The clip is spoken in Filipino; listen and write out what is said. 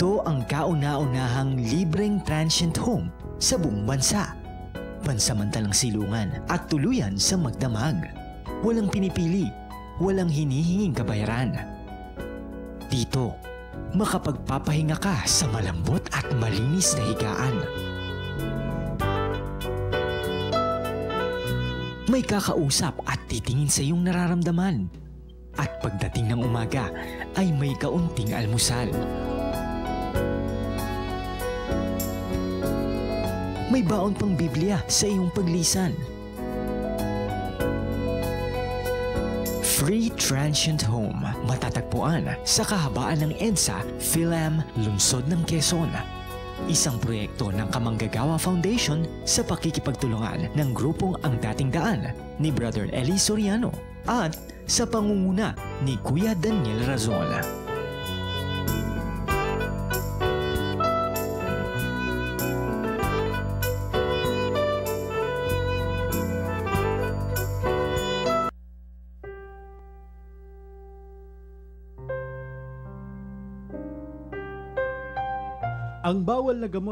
Ito ang kauna-unahang libreng transient home sa buong bansa. Pansamantalang silungan at tuluyan sa magdamag. Walang pinipili, walang hinihinging kabayaran. Dito, makapagpapahinga ka sa malambot at malinis na higaan. May kakausap at titingin sa iyong nararamdaman. At pagdating ng umaga ay may kaunting almusal. May baon pang Biblia sa iyong paglisan. Free Transient Home, matatagpuan sa kahabaan ng EDSA, Philam, Lungsod ng Quezon. Isang proyekto ng Kamanggagawa Foundation sa pakikipagtulungan ng grupong Ang Dating Daan ni Brother Eli Soriano at sa pangunguna ni Kuya Daniel Razon. Ang bawal na gamot